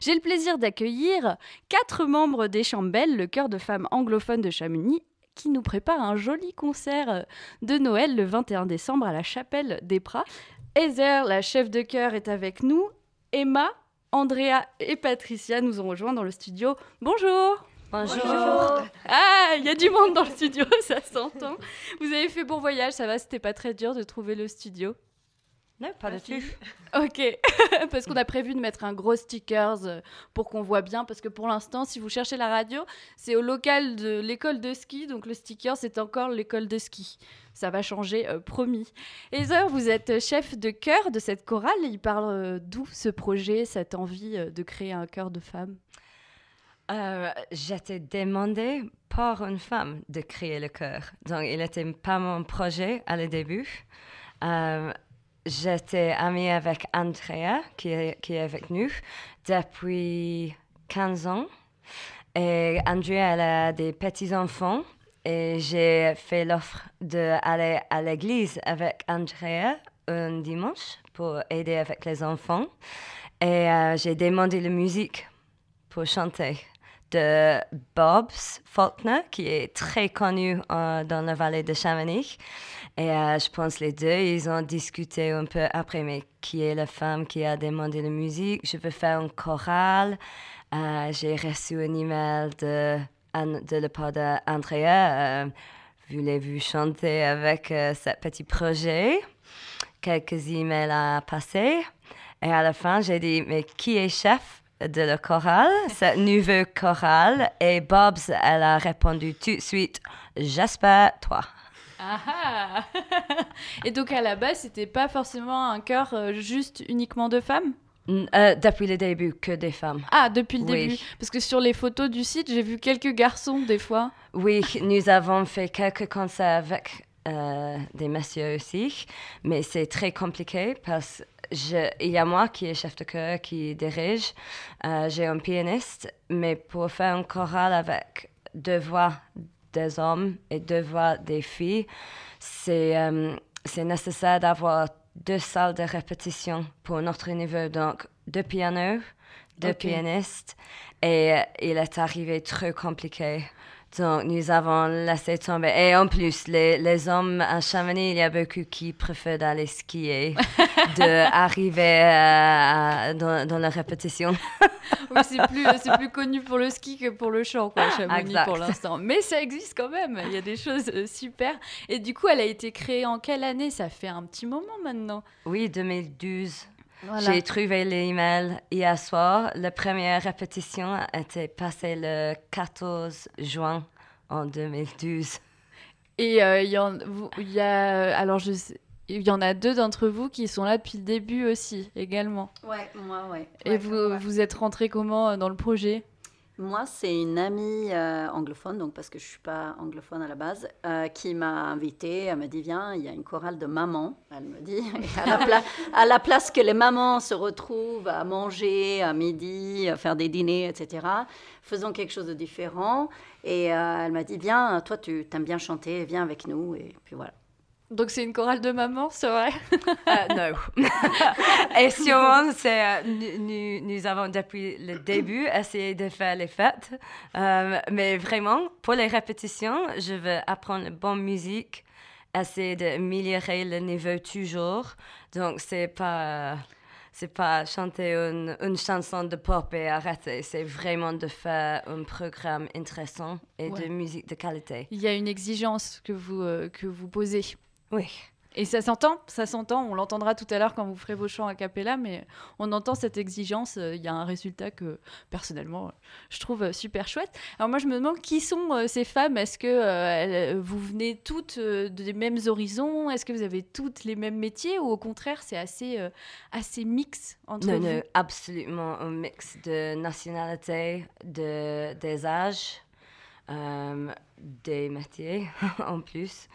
J'ai le plaisir d'accueillir 4 membres des Chambelles, le chœur de femmes anglophones de Chamonix, qui nous prépare un joli concert de Noël le 21 décembre à la chapelle des Prats. Heather, la chef de chœur, est avec nous. Emma, Andrea et Patricia nous ont rejoints dans le studio. Bonjour. Bonjour. Ah, il y a du monde dans le studio, ça s'entend. Vous avez fait bon voyage, ça va, c'était pas très dur de trouver le studio? Non, pas du tout. Ok, parce qu'on a prévu de mettre un gros stickers pour qu'on voit bien, parce que pour l'instant, si vous cherchez la radio, c'est au local de l'école de ski, donc le sticker, c'est encore l'école de ski. Ça va changer, promis. Heather, vous êtes chef de chœur de cette chorale, il parle d'où ce projet, cette envie de créer un chœur de femmes? J'étais demandée par une femme de créer le chœur. Donc, il n'était pas mon projet à le début. J'étais amie avec Andrea, qui est avec nous depuis 15 ans. Et Andrea, elle a des petits-enfants. Et j'ai fait l'offre d'aller à l'église avec Andrea un dimanche pour aider avec les enfants. Et j'ai demandé la musique pour chanter de Bob Faulkner, qui est très connu dans la vallée de Chamonix. Et je pense les deux, ils ont discuté un peu après, mais qui est la femme qui a demandé la musique? Je veux faire un choral. J'ai reçu un email de la part d'Andrea. Voulez-vous chanter avec ce petit projet? Quelques emails à passer. Et à la fin, j'ai dit, mais qui est chef de la chorale, cette nouveau chorale? Et Bobs, elle a répondu tout de suite, j'espère toi. Ah. Et donc à la base, c'était pas forcément un chœur juste uniquement de femmes? Depuis le début, que des femmes. Ah, depuis le Oui. début. Parce que sur les photos du site, j'ai vu quelques garçons des fois. Oui, nous avons fait quelques concerts avec des messieurs aussi, mais c'est très compliqué parce qu'il y a moi qui est chef de chœur, qui dirige. J'ai un pianiste, mais pour faire un choral avec 2 voix des hommes et 2 voix des filles, c'est nécessaire d'avoir 2 salles de répétition pour notre niveau. Donc, 2 pianos, 2 pianistes, et il est arrivé trop compliqué. Donc, nous avons laissé tomber. Et en plus, les hommes à Chamonix, il y a beaucoup qui préfèrent d'aller skier, d'arriver dans la répétition. Oui, c'est plus connu pour le ski que pour le chant, quoi, Chamonix, Exact. pour l'instant. Mais ça existe quand même, il y a des choses super. Et du coup, elle a été créée en quelle année? Ça fait un petit moment maintenant. Oui, 2012. Voilà. J'ai trouvé l'email hier soir. La première répétition a été passée le 14 juin en 2012. Et il y en a 2 d'entre vous qui sont là depuis le début aussi, également. Ouais, moi, ouais. Et Ouais, vous, ouais. vous êtes rentrés comment dans le projet? Moi, c'est une amie anglophone, donc parce que je suis pas anglophone à la base, qui m'a invitée. Elle me dit, viens, il y a une chorale de mamans. Elle me dit, et à la place que les mamans se retrouvent à manger à midi, à faire des dîners, etc., faisons quelque chose de différent. Et elle m'a dit, viens, toi, tu t'aimes bien chanter, viens avec nous. Et puis voilà. Donc c'est une chorale de maman, c'est vrai? Non. Et sûrement, nous avons depuis le début essayé de faire les fêtes. Mais vraiment, pour les répétitions, je veux apprendre la bonne musique, essayer d'améliorer le niveau toujours. Donc, c'est pas chanter une chanson de pop et arrêter. C'est vraiment de faire un programme intéressant et de musique de qualité. Il y a une exigence que vous posez. Oui. Et ça s'entend, on l'entendra tout à l'heure quand vous ferez vos chants a cappella, mais on entend cette exigence, il y a un résultat que, personnellement, je trouve super chouette. Alors moi, je me demande qui sont ces femmes, est-ce que vous venez toutes des mêmes horizons, est-ce que vous avez toutes les mêmes métiers, ou au contraire, c'est assez mix entre vous? Non, absolument un mix de nationalités, des âges, des métiers en plus.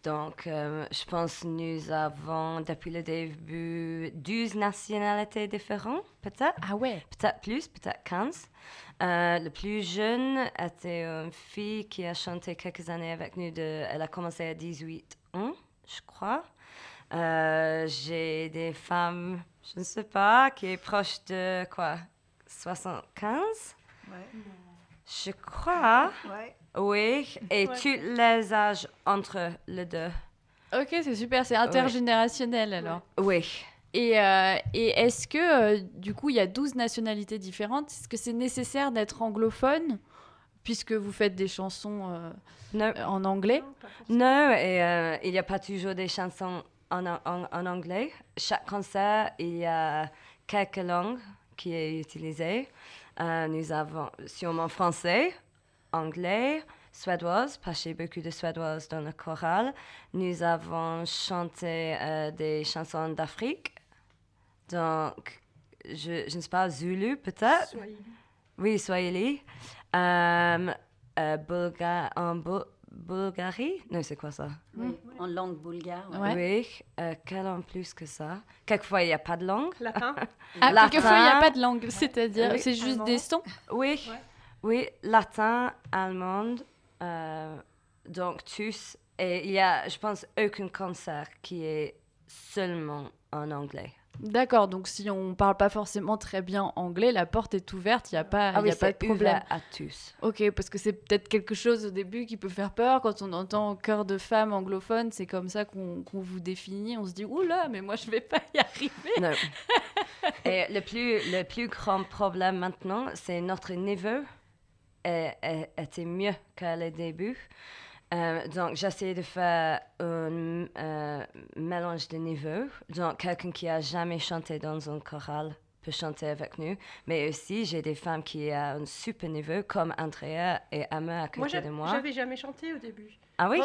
Donc, je pense que nous avons, depuis le début, 12 nationalités différentes, peut-être. Ah ouais. Peut-être plus, peut-être 15. Le plus jeune était une fille qui a chanté quelques années avec nous. Elle a commencé à 18 ans, je crois. J'ai des femmes, je ne sais pas, qui est proche de quoi, 75, Ouais. je crois. Ouais. Oui, et Ouais. tous les âges entre les deux. Ok, c'est super, c'est intergénérationnel alors. Oui. Et est-ce que, du coup, il y a 12 nationalités différentes? Est-ce que c'est nécessaire d'être anglophone, puisque vous faites des chansons Non, en anglais? Non, pas forcément. non, et il n'y a pas toujours des chansons en anglais. Chaque concert, il y a quelques langues qui est utilisées. Nous avons sûrement français, anglais, suédoise, parce que j'ai beaucoup de suédoises dans le choral. Nous avons chanté des chansons d'Afrique. Donc, je ne sais pas, Zulu peut-être? Swahili. Oui, Swahili. Bulgarie? Non, c'est quoi ça? Oui, en langue bulgare. Ouais. Oui, quelle en plus que ça? Quelquefois, il n'y a pas de langue. Latin. Ah, Latin. quelquefois, il n'y a pas de langue, c'est-à-dire, Oui. c'est juste Allemand. des sons. Oui, Ouais. oui, latin, allemand, donc tous. Et il y a, je pense, aucun concert qui est seulement en anglais. D'accord, donc si on parle pas forcément très bien anglais, la porte est ouverte, il n'y a pas, Ah y oui, a pas de c'est problème. ouvert à tous. Ok, parce que c'est peut-être quelque chose au début qui peut faire peur quand on entend chœur de femmes anglophones, c'est comme ça qu'on vous définit, on se dit oula, mais moi je vais pas y arriver. Non. Et le plus grand problème maintenant, c'est notre niveau était mieux qu'à le début. Donc, j'essaie de faire un mélange de niveaux. Donc, quelqu'un qui a jamais chanté dans un choral peut chanter avec nous. Mais aussi, j'ai des femmes qui ont un super niveau, comme Andrea et Emma à Moi, côté de moi. j'avais jamais chanté au début. Ah oui?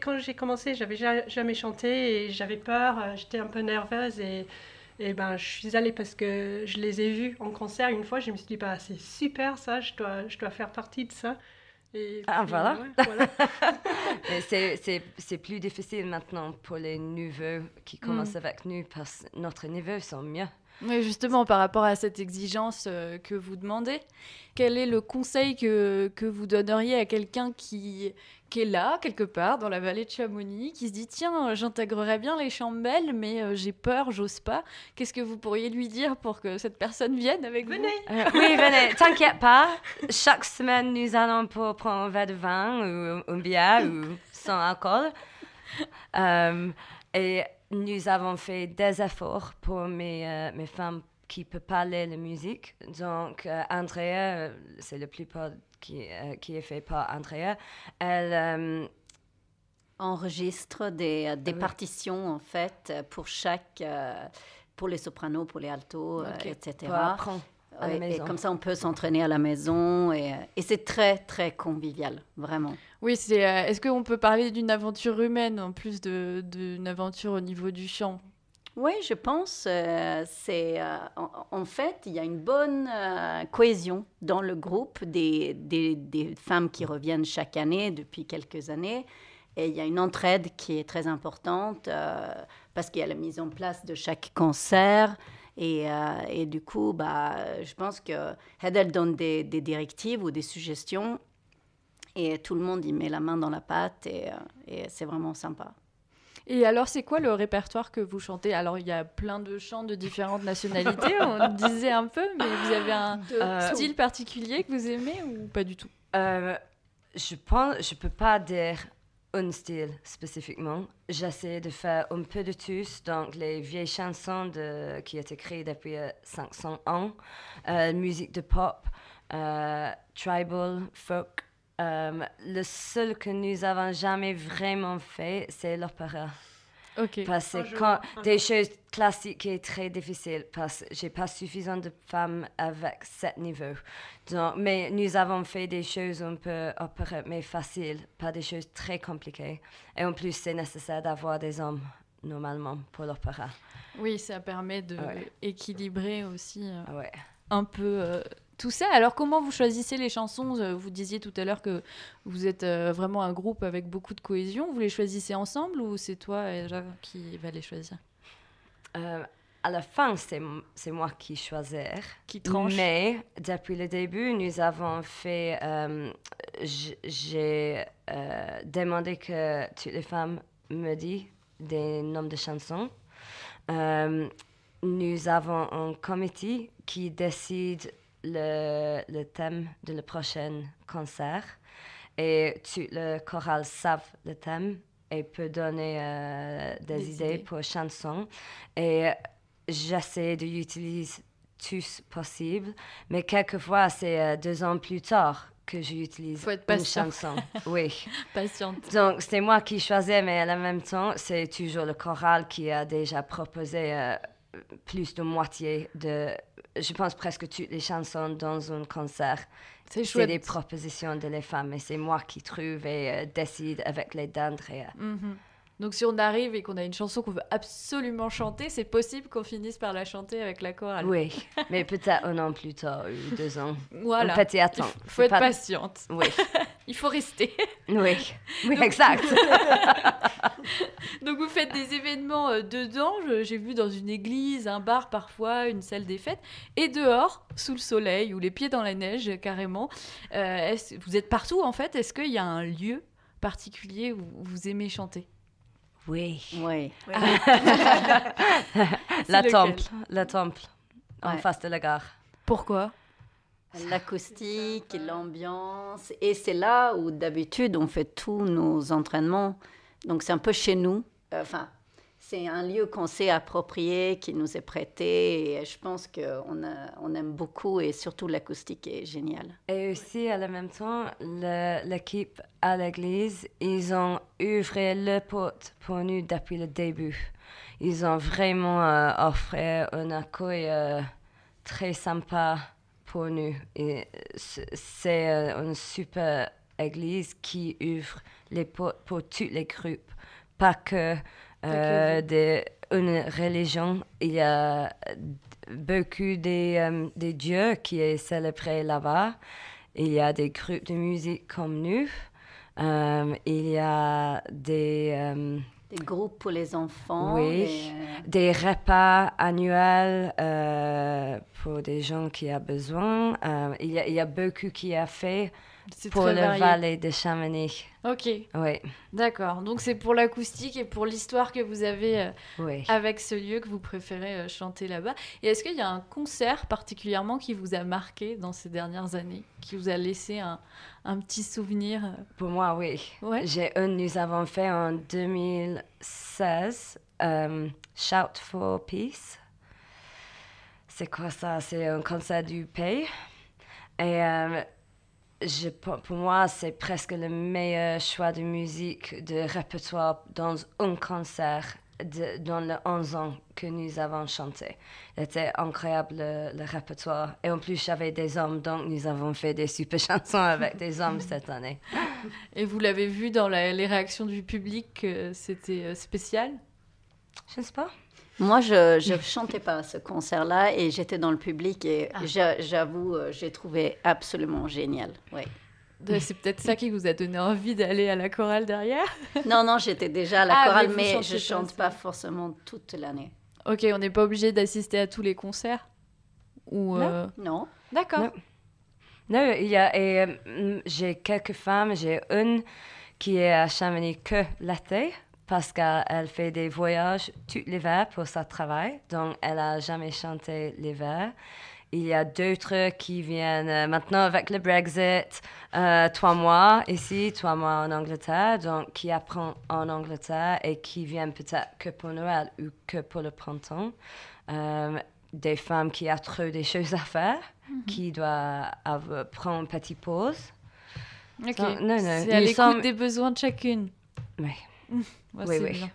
Quand j'ai commencé, j'avais jamais chanté et j'avais peur, j'étais un peu nerveuse et ben, je suis allée parce que je les ai vus en concert une fois. Je me suis dit, bah, c'est super ça, je dois faire partie de ça. Et Ah, puis, voilà. ouais, voilà. Mais c'est plus difficile maintenant pour les nouveaux qui commencent avec nous parce que notre niveau sont mieux. Oui, justement, par rapport à cette exigence que vous demandez, quel est le conseil que vous donneriez à quelqu'un qui est là, quelque part, dans la vallée de Chamonix, qui se dit, tiens, j'intégrerais bien les Chambelles, mais j'ai peur, j'ose pas. Qu'est-ce que vous pourriez lui dire pour que cette personne vienne avec vous? Venez. Oui, venez, t'inquiète pas. Chaque semaine, nous allons pour prendre un verre de vin ou un bière ou sans alcool. Et nous avons fait des efforts pour mes femmes qui ne peuvent pas lire la musique. Donc, Andrea, c'est la plupart qui est fait par Andrea. Elle Enregistre des partitions, en fait, pour pour les sopranos, pour les altos, etc. pour apprendre à la Et maison. comme ça, on peut s'entraîner à la maison. Et c'est très, très convivial, vraiment. Oui, est-ce qu'on peut parler d'une aventure humaine en plus d'une aventure au niveau du chant? Oui, je pense. En fait, il y a une bonne cohésion dans le groupe des femmes qui reviennent chaque année depuis quelques années. Et il y a une entraide qui est très importante parce qu'il y a la mise en place de chaque concert. Et du coup, je pense que elle donne des directives ou des suggestions. Et tout le monde y met la main dans la pâte et c'est vraiment sympa. Et alors, c'est quoi le répertoire que vous chantez? Alors, il y a plein de chants de différentes nationalités, on le disait un peu, mais vous avez un style particulier que vous aimez ou pas du tout? Je peux pas dire un style spécifiquement. J'essaie de faire un peu de tous, donc les vieilles chansons qui ont été créées depuis 500 ans, musique de pop, tribal, folk. Le seul que nous avons jamais vraiment fait, c'est l'opéra. Ok. Parce que Un jour, quand un des jour. choses classiques est très difficile parce que j'ai pas suffisamment de femmes avec ce niveau. Donc, mais nous avons fait des choses un peu opéra, mais faciles, pas des choses très compliquées. Et en plus, c'est nécessaire d'avoir des hommes normalement pour l'opéra. Oui, ça permet de Ouais. équilibrer aussi Ouais. un peu tout ça. Alors, comment vous choisissez les chansons? Vous disiez tout à l'heure que vous êtes vraiment un groupe avec beaucoup de cohésion. Vous les choisissez ensemble ou c'est toi, Eva, qui va les choisir? À la fin, c'est moi qui choisis. Qui tranche? Mais depuis le début, nous avons fait. J'ai demandé que toutes les femmes me disent des noms de chansons. Nous avons un comité qui décide le thème de le prochain concert. Et tout le choral savent le thème et peut donner des idées pour chansons. Et j'essaie d'utiliser tous possible, mais quelquefois, c'est 2 ans plus tard que j'utilise une chanson. Oui. Patiente. Donc, c'est moi qui choisis, mais en même temps, c'est toujours le choral qui a déjà proposé plus de moitié de, je pense, presque toutes les chansons dans un concert. C'est chouette. C'est des propositions de les femmes, et c'est moi qui trouve et décide avec les d'Andrea. Donc si on arrive et qu'on a une chanson qu'on veut absolument chanter, c'est possible qu'on finisse par la chanter avec la chorale. Oui, mais peut-être 1 an plus tard ou 2 ans. Voilà. On peut y attendre. Il faut être patiente. Oui. Il faut rester. Oui, exact. Donc vous faites des événements dedans, j'ai vu dans une église, un bar parfois, une salle des fêtes, et dehors, sous le soleil ou les pieds dans la neige carrément. Vous êtes partout en fait, est-ce qu'il y a un lieu particulier où vous aimez chanter? Oui. Oui. Le temple, en face de la gare. Pourquoi? L'acoustique, l'ambiance. Et c'est là où d'habitude on fait tous nos entraînements. Donc c'est un peu chez nous. Enfin, c'est un lieu qu'on s'est approprié, qui nous est prêté. Et je pense qu'on aime beaucoup et surtout l'acoustique est géniale. Et aussi, à la même temps, l'équipe à l'église, ils ont ouvert le porte pour nous depuis le début. Ils ont vraiment offert un accueil très sympa pour nous. Et c'est une super église qui ouvre les portes pour tous les groupes, pas que une religion. Il y a beaucoup des dieux qui est célébré là-bas. Il y a des groupes de musique comme nous. Il y a des groupes pour les enfants. Oui, des repas annuels pour des gens qui ont besoin. Il y a beaucoup qui a fait pour le Vallée de Chamonix. Ok. Oui. D'accord. Donc c'est pour l'acoustique et pour l'histoire que vous avez oui. avec ce lieu que vous préférez chanter là-bas. Et est-ce qu'il y a un concert particulièrement qui vous a marqué dans ces dernières années, qui vous a laissé un petit souvenir? Pour moi, oui. Ouais. Nous avons fait en 2016 Shout for Peace. C'est quoi ça? C'est un concert du pays. Et pour moi, c'est presque le meilleur choix de musique, de répertoire dans un concert dans les 11 ans que nous avons chanté. C'était incroyable le répertoire. Et en plus, j'avais des hommes, donc nous avons fait des super chansons avec des hommes cette année. Et vous l'avez vu dans les réactions du public, c'était spécial? Je ne sais pas. Moi, je ne chantais pas à ce concert-là et j'étais dans le public et j'avoue, j'ai trouvé absolument génial. Oui. C'est peut-être ça qui vous a donné envie d'aller à la chorale derrière? Non, j'étais déjà à la chorale, mais je ne chante pas forcément toute l'année. Ok, on n'est pas obligé d'assister à tous les concerts? Ou Non. D'accord. Non, j'ai quelques femmes. J'ai une qui est à Chamonix que l'été, parce qu'elle fait des voyages tout l'hiver pour son travail, donc elle n'a jamais chanté l'hiver. Il y a d'autres qui viennent maintenant avec le Brexit, 3 mois ici, 3 mois en Angleterre, donc qui apprennent en Angleterre et qui viennent peut-être que pour Noël ou que pour le printemps. Des femmes qui ont trop des choses à faire, qui doivent prendre une petite pause. Ok, donc, non, c'est à l'écoute des besoins de chacune. Oui. Oui. Bien.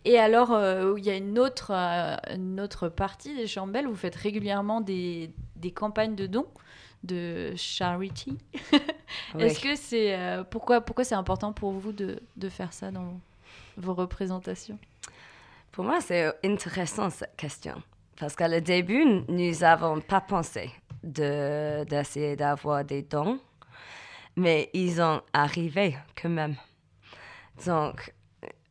Et alors, il y a une autre partie des Chambelles, vous faites régulièrement des campagnes de dons, de charity. Oui. Est-ce que c'est... pourquoi c'est important pour vous de faire ça dans vos représentations? Pour moi, c'est intéressant cette question. Parce qu'à le début, nous n'avons pas pensé d'essayer d'avoir des dons, mais ils ont arrivé quand même. Donc,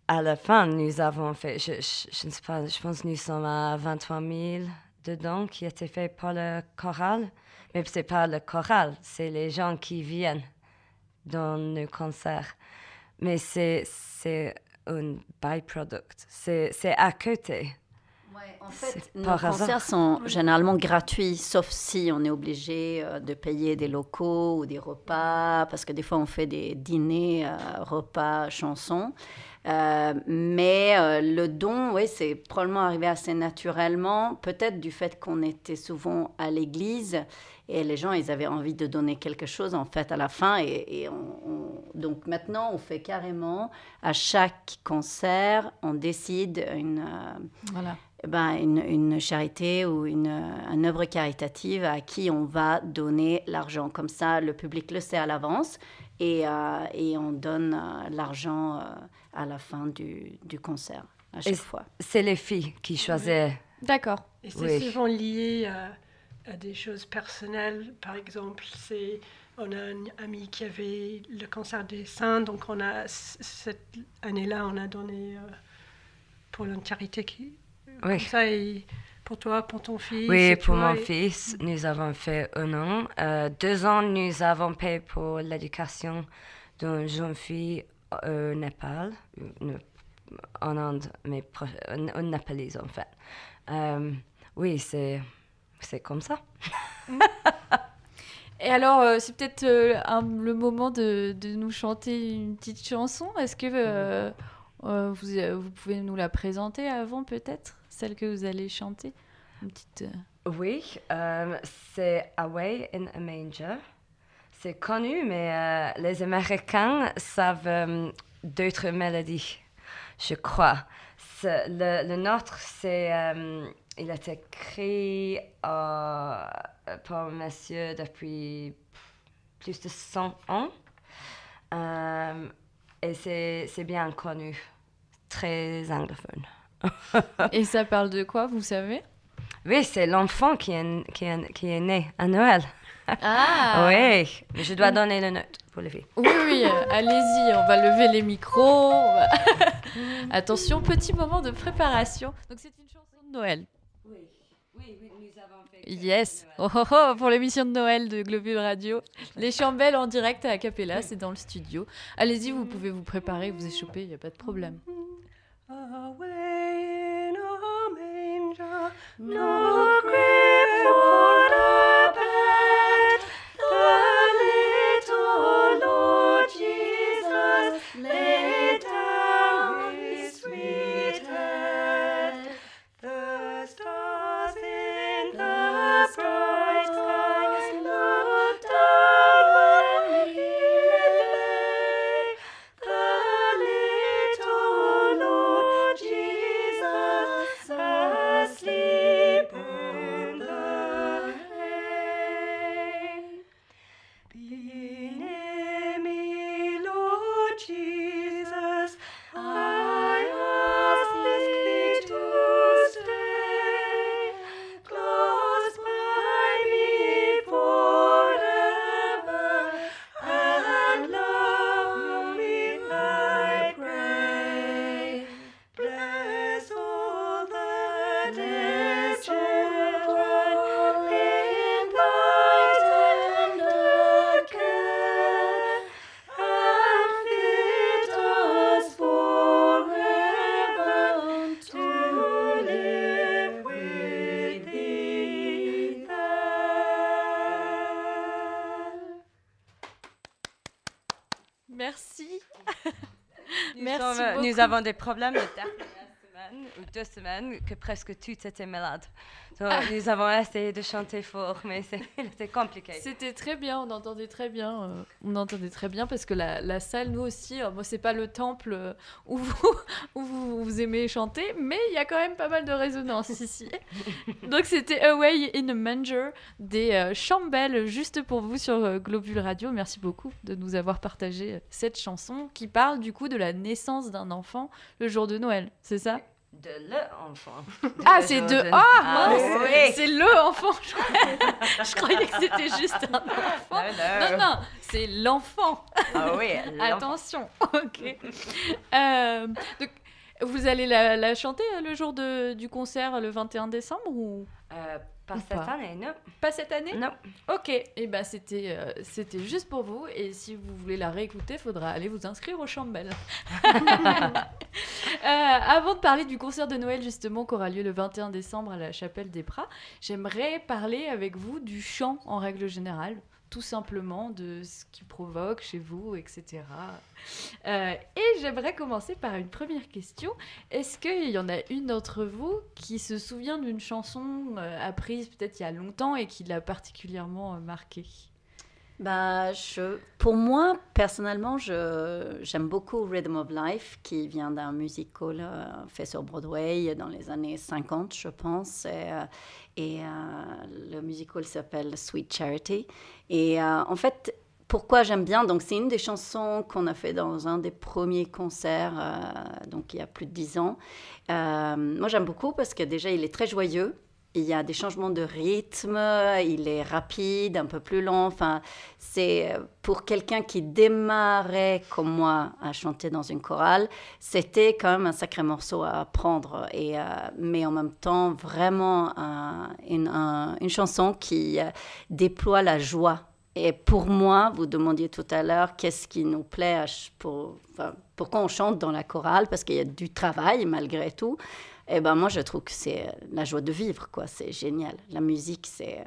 à la fin, nous avons fait, je ne sais pas, je pense que nous sommes à 23 000 de dons qui étaient faits par le choral. Mais ce n'est pas le choral, c'est les gens qui viennent dans nos concerts. Mais c'est un byproduct, c'est à côté. Ouais, en fait, nos par hasard. concerts sont généralement gratuits, sauf si on est obligé de payer des locaux ou des repas, parce que des fois on fait des dîners, repas, chansons. Mais le don, oui, c'est probablement arrivé assez naturellement, peut-être du fait qu'on était souvent à l'église et les gens, ils avaient envie de donner quelque chose en fait à la fin. Donc maintenant, on fait carrément, à chaque concert, on décide Voilà. une charité ou une œuvre caritative à qui on va donner l'argent. Comme ça, le public le sait à l'avance et on donne l'argent à la fin du concert, à chaque fois. C'est les filles qui choisissent. D'accord. Et c'est Oui. souvent lié à des choses personnelles. Par exemple, on a un ami qui avait le cancer des seins, donc cette année-là, on a donné pour une charité Oui. comme ça, et pour toi, pour ton fils. Oui, et pour toi, mon fils, nous avons fait 1 an. 2 ans, nous avons payé pour l'éducation d'une jeune fille au Népal, en Inde, mais un Népalais en fait. Oui, c'est comme ça. Et alors, c'est peut-être le moment de nous chanter une petite chanson. Est-ce que vous pouvez nous la présenter avant, peut-être, celle que vous allez chanter? Une petite... Oui, c'est Away in a Manger. C'est connu, mais les Américains savent d'autres mélodies, je crois. Le nôtre, il a été écrit par un monsieur depuis plus de 100 ans. Et c'est bien connu, très anglophone. Et ça parle de quoi, vous savez? Oui, c'est l'enfant qui est né à Noël. Ah! Oui, mais je dois donner le note pour les filles. Oui, oui, allez-y, on va lever les micros. Attention, petit moment de préparation. Donc, c'est une chanson de Noël. Oui, nous avons fait... Yes! Oh, oh, oh, pour l'émission de Noël de Globule Radio. Les Chambelles en direct à Acapella, c'est dans le studio. Allez-y, vous pouvez vous préparer, vous échauffer, il n'y a pas de problème. Away in a manger, no crib for a bed, the little Lord Jesus laid down his sweet head. The stars in the bright skies looked down where he lay. The little Lord Jesus asleep in the hay. Be near me, Lord Jesus, I ask thee to stay. Close by me forever, and love me, I pray. Bless all the dear children in thy tender care, and fit us forever to live with thee there. Merci. Nous Merci sommes- beaucoup. Nous avons des problèmes de dernière semaine ou 2 semaines que presque toutes étaient malades. Donc, nous avons essayé de chanter fort, mais c'était compliqué. C'était très bien, on entendait très bien. On entendait très bien parce que la salle, nous aussi, moi, c'est pas le temple où vous aimez chanter, mais il y a quand même pas mal de résonance ici. Donc, c'était Away in a Manger des Chambelles, juste pour vous sur Globule Radio. Merci beaucoup de nous avoir partagé cette chanson qui parle du coup de la naissance d'un enfant le jour de Noël, c'est ça? De l'enfant. Ah, c'est de... Ah, mince, oui. c'est le enfant. Je croyais que c'était juste un enfant. Non, non, c'est l'enfant. Ah oui, l'enfant. Attention. Ok. Donc, vous allez la chanter le jour du concert, le 21 décembre ou... Pas Ou cette pas année, non. Pas cette année? Non. Ok, et ben c'était juste pour vous. Et si vous voulez la réécouter, il faudra aller vous inscrire au Chambel. Avant de parler du concert de Noël justement qui aura lieu le 21 décembre à la Chapelle des Prats, j'aimerais parler avec vous du chant en règle générale, tout simplement de ce qui provoque chez vous, etc. Et j'aimerais commencer par une première question. Est-ce qu'il y en a une d'entre vous qui se souvient d'une chanson apprise peut-être il y a longtemps et qui l'a particulièrement marquée? Pour moi, personnellement, j'aime beaucoup Rhythm of Life, qui vient d'un musical fait sur Broadway dans les années 50, je pense. Le musical s'appelle Sweet Charity. Et en fait, pourquoi j'aime bien, donc c'est une des chansons qu'on a fait dans un des premiers concerts, donc il y a plus de 10 ans. Moi, j'aime beaucoup parce que déjà, il est très joyeux. Il y a des changements de rythme, il est rapide, un peu plus lent. Enfin, c'est pour quelqu'un qui démarrait comme moi à chanter dans une chorale, c'était quand même un sacré morceau à apprendre. Mais en même temps, vraiment une chanson qui déploie la joie. Et pour moi, vous demandiez tout à l'heure qu'est-ce qui nous plaît pourquoi on chante dans la chorale, parce qu'il y a du travail malgré tout. Eh ben moi, je trouve que c'est la joie de vivre, quoi. C'est génial. La musique, c'est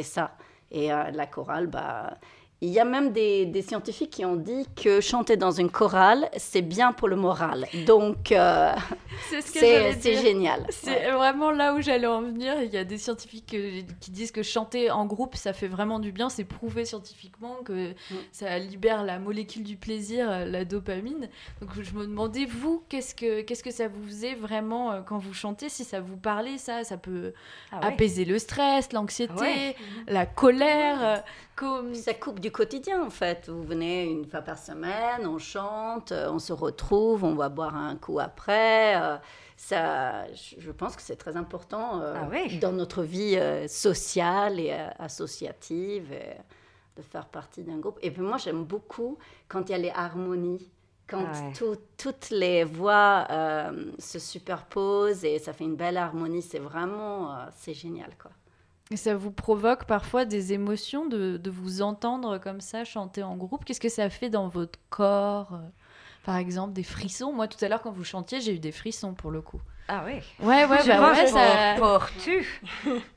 ça. Et la chorale, il y a même des scientifiques qui ont dit que chanter dans une chorale, c'est bien pour le moral. Donc, c'est génial. C'est vraiment là où j'allais en venir. Il y a des scientifiques qui disent que chanter en groupe, ça fait vraiment du bien. C'est prouvé scientifiquement que ça libère la molécule du plaisir, la dopamine. Donc, je me demandais, vous, qu'est-ce que ça vous faisait vraiment quand vous chantez? Si ça vous parlait, ça peut apaiser le stress, l'anxiété, la colère. Ça coupe du quotidien, en fait. Vous venez une fois par semaine, on chante, on se retrouve, on va boire un coup après. Je pense que c'est très important dans notre vie sociale et associative, et de faire partie d'un groupe. Et puis moi, j'aime beaucoup quand il y a les harmonies, quand toutes les voix se superposent et ça fait une belle harmonie. C'est vraiment, c'est génial, quoi. Et ça vous provoque parfois des émotions de vous entendre comme ça chanter en groupe? Qu'est-ce que ça fait dans votre corps? Par exemple, des frissons? Moi, tout à l'heure, quand vous chantiez, j'ai eu des frissons pour le coup. Ah oui. Ouais, je pense pour tout.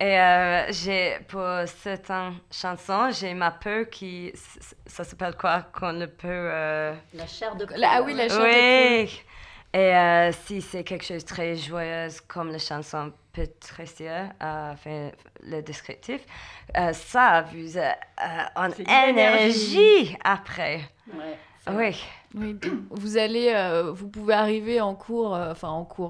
Et pour certaines chansons, j'ai ma peur qui... Ça s'appelle quoi? Qu'on ne peut... La chair de poule. Ah oui, la chair de poule. Et si c'est quelque chose de très joyeux, comme la chanson Patricia a fait le descriptif, ça vous en énergie après. Oui. Vous pouvez arriver en cours,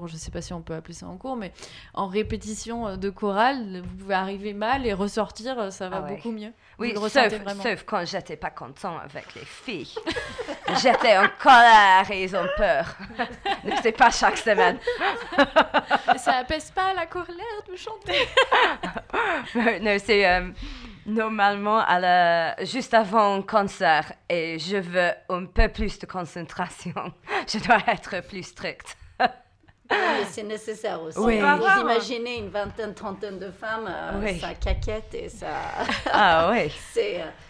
je ne sais pas si on peut appeler ça en cours, mais en répétition de chorale, vous pouvez arriver mal et ressortir, ça va beaucoup mieux. Oui, sauf quand j'étais pas content avec les filles. J'étais en colère et ils ont peur. C'est pas chaque semaine. Ça apaise pas la colère de chanter. Non, c'est normalement juste avant un concert et je veux un peu plus de concentration. Je dois être plus stricte. Mais c'est nécessaire aussi. Oui. Vous imaginez une vingtaine, trentaine de femmes, ça caquette et ça... Ah oui.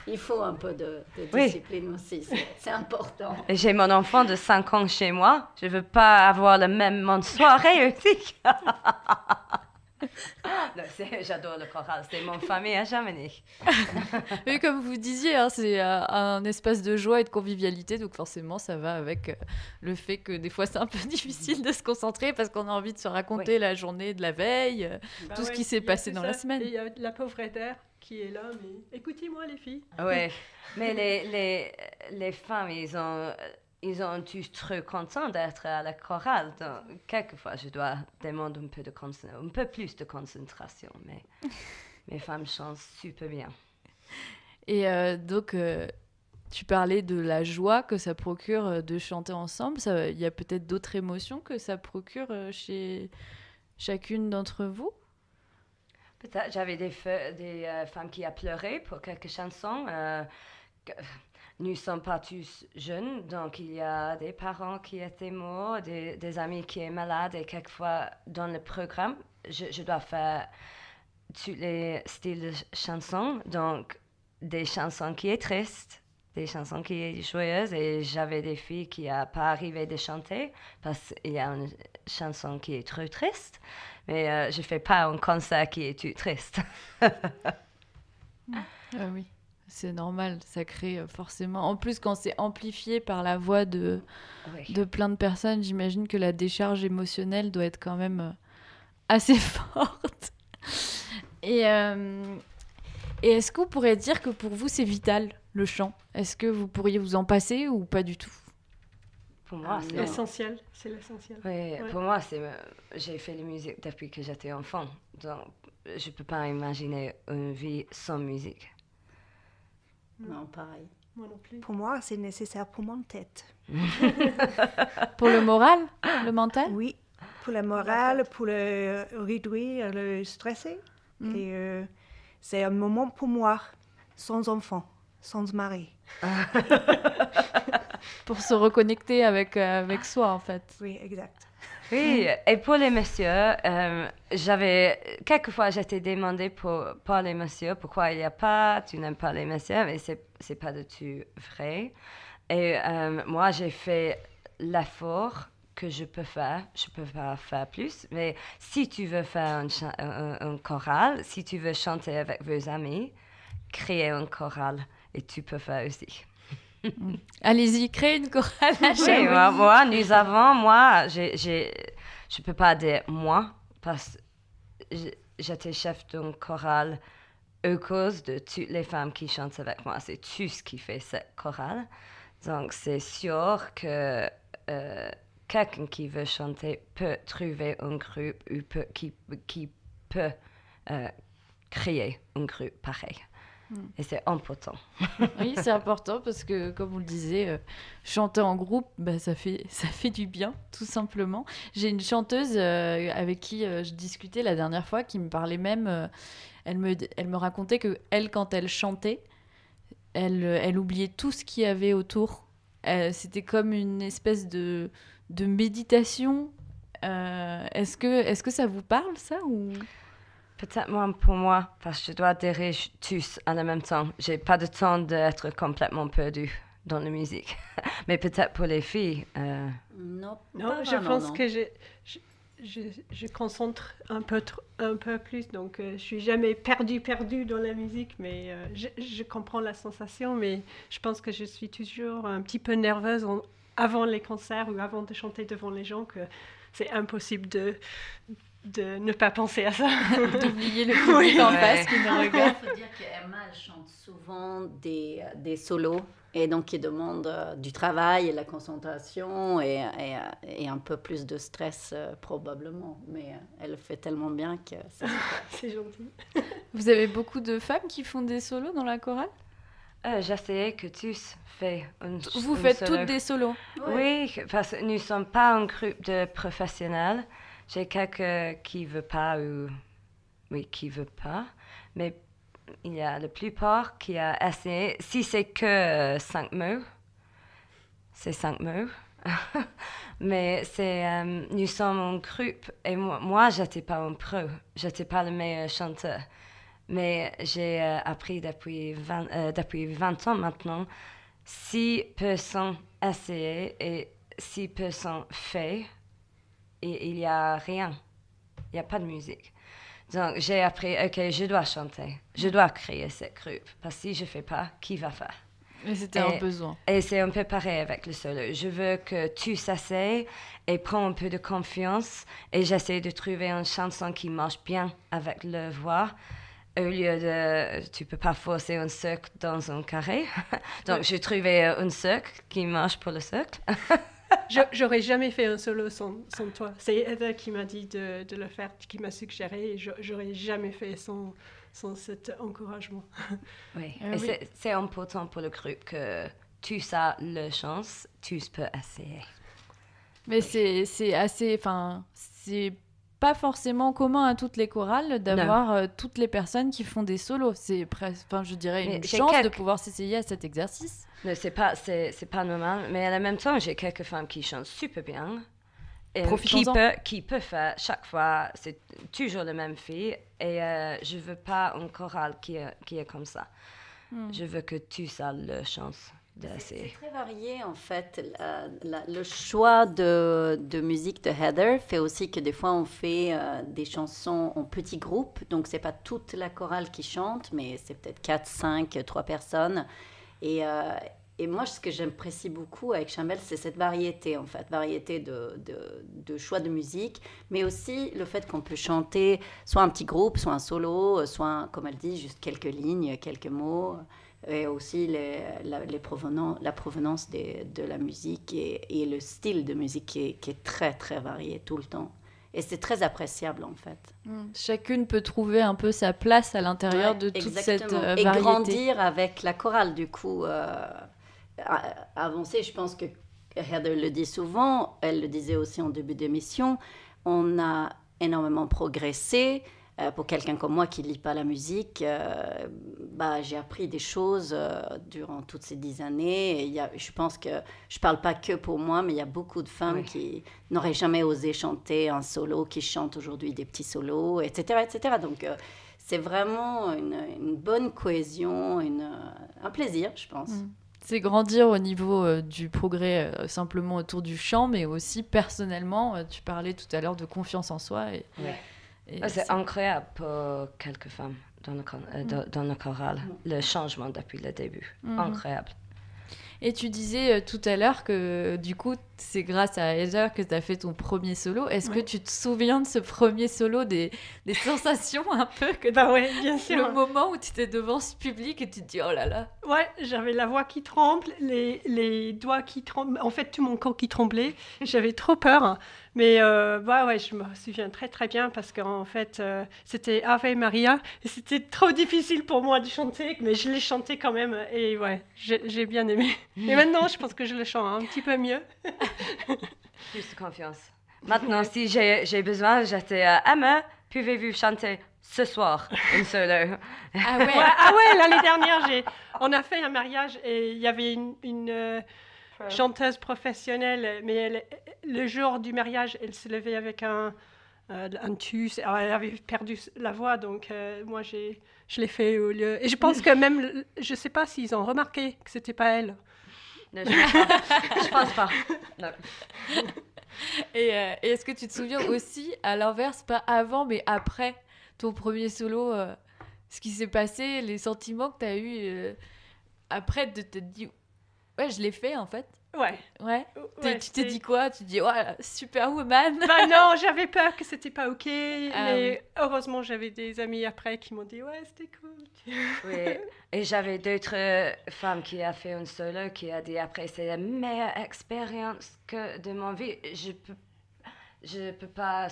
Il faut un peu de discipline aussi, c'est important. J'ai mon enfant de 5 ans chez moi. Je ne veux pas avoir le même soirée aussi. Non, j'adore le choral, c'est mon famille à Chamonix. Oui, comme vous disiez, c'est un espace de joie et de convivialité, donc forcément ça va avec le fait que des fois c'est un peu difficile de se concentrer parce qu'on a envie de se raconter la journée de la veille, tout ce qui s'est passé dans la semaine. Et il y a la pauvre Heather qui est là, mais écoutez-moi les filles. Oui, mais les femmes, ils ont tous trop contents d'être à la chorale. Donc, quelquefois, je dois demander un peu plus de concentration. Mais mes femmes chantent super bien. Et donc, tu parlais de la joie que ça procure de chanter ensemble. Il y a peut-être d'autres émotions que ça procure chez chacune d'entre vous? Peut-être j'avais des femmes qui ont pleuré pour quelques chansons. Nous ne sommes pas tous jeunes, donc il y a des parents qui étaient morts, des amis qui sont malades, et quelquefois dans le programme, je dois faire tous les styles de chansons, donc des chansons qui sont tristes, des chansons qui sont joyeuses, et j'avais des filles qui n'ont pas arrivé de chanter parce qu'il y a une chanson qui est trop triste, mais je ne fais pas un concert qui est tout triste. Oui, c'est normal, ça crée forcément. En plus, quand c'est amplifié par la voix de plein de personnes, j'imagine que la décharge émotionnelle doit être quand même assez forte. Et est-ce que vous pourriez dire que pour vous, c'est vital, le chant? Est-ce que vous pourriez vous en passer ou pas du tout? Pour moi, c'est l'essentiel. C'est l'essentiel. Oui, Ouais. pour moi, j'ai fait la musique depuis que j'étais enfant. Donc, je ne peux pas imaginer une vie sans musique. Non, pareil. Moi non plus. Pour moi, c'est nécessaire pour mon tête. Pour le moral, le mental? Oui, pour la morale, pour le réduire, le stresser. Et c'est un moment pour moi, sans enfant, sans mari. Pour se reconnecter avec soi, en fait. Oui, exact. Oui, et pour les messieurs, quelquefois j'étais demandée par les messieurs pourquoi il n'y a pas, tu n'aimes pas les messieurs, mais c'est pas du tout vrai. Et moi, j'ai fait l'effort que je peux pas faire plus, mais si tu veux faire un choral, si tu veux chanter avec vos amis, créer un choral, et tu peux faire aussi. Allez-y, créez une chorale à Oui, chaque je peux pas dire moi, parce que j'étais chef d'un choral à cause de toutes les femmes qui chantent avec moi. C'est tous qui fait cette chorale. Donc, c'est sûr que quelqu'un qui veut chanter peut trouver un groupe ou qui peut créer un groupe pareil. Et c'est important. Oui, c'est important parce que, comme vous le disiez, chanter en groupe, ça fait du bien, tout simplement. J'ai une chanteuse avec qui je discutais la dernière fois qui me parlait même, elle me racontait que elle, quand elle chantait, elle oubliait tout ce qu'il y avait autour. C'était comme une espèce de méditation. Est-ce que ça vous parle, ça, ou... Peut-être moins pour moi, parce que je dois diriger tous en même temps. J'ai pas de temps d'être complètement perdue dans la musique. Mais peut-être pour les filles. Non, Non, je pense que je concentre un peu plus, donc je suis jamais perdue dans la musique, mais je comprends la sensation, mais je pense que je suis toujours un petit peu nerveuse avant les concerts ou avant de chanter devant les gens, que c'est impossible de ne pas penser à ça. D'oublier le public en face qui nous regarde. Il faut dire qu'Emma, elle chante souvent des solos, et donc qui demandent du travail et de la concentration et un peu plus de stress probablement. Mais elle le fait tellement bien que c'est super. C'est gentil. Vous avez beaucoup de femmes qui font des solos dans la chorale? J'essayais que tous faisaient Vous faites toutes des solos? Oui, parce que nous ne sommes pas un groupe de professionnels. J'ai quelqu'un qui ne veut pas qui veut pas, mais il y a la plupart qui a essayé. Si c'est que 5 mots, c'est 5 mots. Mais nous sommes un groupe, et moi j'étais pas un pro, j'étais pas le meilleur chanteur. Mais j'ai appris depuis 20 ans maintenant, 6% essayé et 6% fait. Et il n'y a rien. Il n'y a pas de musique. Donc, j'ai appris, OK, je dois chanter. Je dois créer ce groupe. Parce que si je ne fais pas, qui va faire? Et c'était un besoin. Et c'est un peu pareil avec le solo. Je veux que tu s'asseyes et prends un peu de confiance. Et j'essaie de trouver une chanson qui marche bien avec la voix. Au lieu de... Tu ne peux pas forcer un cercle dans un carré. Donc, j'ai trouvé un cercle qui marche pour le cercle. J'aurais jamais fait un solo sans toi. C'est Heather qui m'a dit de le faire, qui m'a suggéré, et j'aurais jamais fait sans cet encouragement. Oui, et c'est important pour le groupe que tu as la chance, tu peux essayer. Mais c'est assez... Enfin, c'est pas forcément commun à toutes les chorales d'avoir toutes les personnes qui font des solos. C'est presque, je dirais, une chance de pouvoir s'essayer à cet exercice. Mais c'est pas normal. Mais en même temps, j'ai quelques femmes qui chantent super bien. qui peut faire chaque fois, c'est toujours la même fille. Et je veux pas une chorale qui est comme ça. Je veux que tu aies la chance d'essayer. C'est très varié en fait. Le choix de musique de Heather fait aussi que des fois on fait des chansons en petits groupes. Donc c'est pas toute la chorale qui chante, mais c'est peut-être 4, 5, 3 personnes. Et moi, ce que j'apprécie beaucoup avec Chamel, c'est cette variété, en fait, variété de choix de musique, mais aussi le fait qu'on peut chanter soit un petit groupe, soit un solo, soit, comme elle dit, juste quelques lignes, quelques mots, et aussi la provenance de la musique et le style de musique qui est très, très varié tout le temps. Et c'est très appréciable, en fait. Chacune peut trouver un peu sa place à l'intérieur de toute cette variété. Et grandir avec la chorale, du coup... avancer, je pense que Heather le dit souvent, elle le disait aussi en début d'émission, on a énormément progressé. Pour quelqu'un comme moi qui ne lit pas la musique, j'ai appris des choses durant toutes ces 10 années. Et je pense que je ne parle pas que pour moi, mais il y a beaucoup de femmes qui n'auraient jamais osé chanter un solo, qui chantent aujourd'hui des petits solos, etc. etc. Donc, c'est vraiment une bonne cohésion, un plaisir, je pense. C'est grandir au niveau du progrès simplement autour du chant, mais aussi personnellement, tu parlais tout à l'heure de confiance en soi. C'est incroyable pour quelques femmes dans le chorale, le changement depuis le début. Incroyable. Et tu disais tout à l'heure que du coup, c'est grâce à Heather que tu as fait ton premier solo. Est-ce que tu te souviens de ce premier solo, des sensations un peu que bien sûr. Le moment où tu étais devant ce public et tu te dis oh là là. Ouais, j'avais la voix qui tremble, les doigts qui tremblent, en fait tout mon corps qui tremblait. J'avais trop peur. Mais je me souviens très très bien parce qu'en fait c'était Ave Maria et c'était trop difficile pour moi de chanter, mais je l'ai chanté quand même et j'ai bien aimé. Et maintenant je pense que je le chante un petit peu mieux. Plus de confiance. Maintenant si j'ai besoin, j'étais Emma, pouvez-vous chanter ce soir une solo? Ah ouais, l'année dernière on a fait un mariage et il y avait une chanteuse professionnelle, mais le jour du mariage, elle se levait avec un tus. Alors, elle avait perdu la voix, donc moi, je l'ai fait au lieu. Et je pense que même, je ne sais pas s'ils ont remarqué que ce n'était pas elle. Non, je pense pas. Non. Et est-ce que tu te souviens aussi, à l'inverse, pas avant, mais après ton premier solo, ce qui s'est passé, les sentiments que tu as eus après de te dire... Ouais, je l'ai fait en fait. Ouais. Tu t'es dit quoi? Tu te dis, ouais, Superwoman. Non, j'avais peur que c'était pas OK. Mais heureusement, j'avais des amis après qui m'ont dit, ouais, c'était cool. Oui. Et j'avais d'autres femmes qui ont fait un solo qui a dit après, c'est la meilleure expérience de mon vie. Je peux pas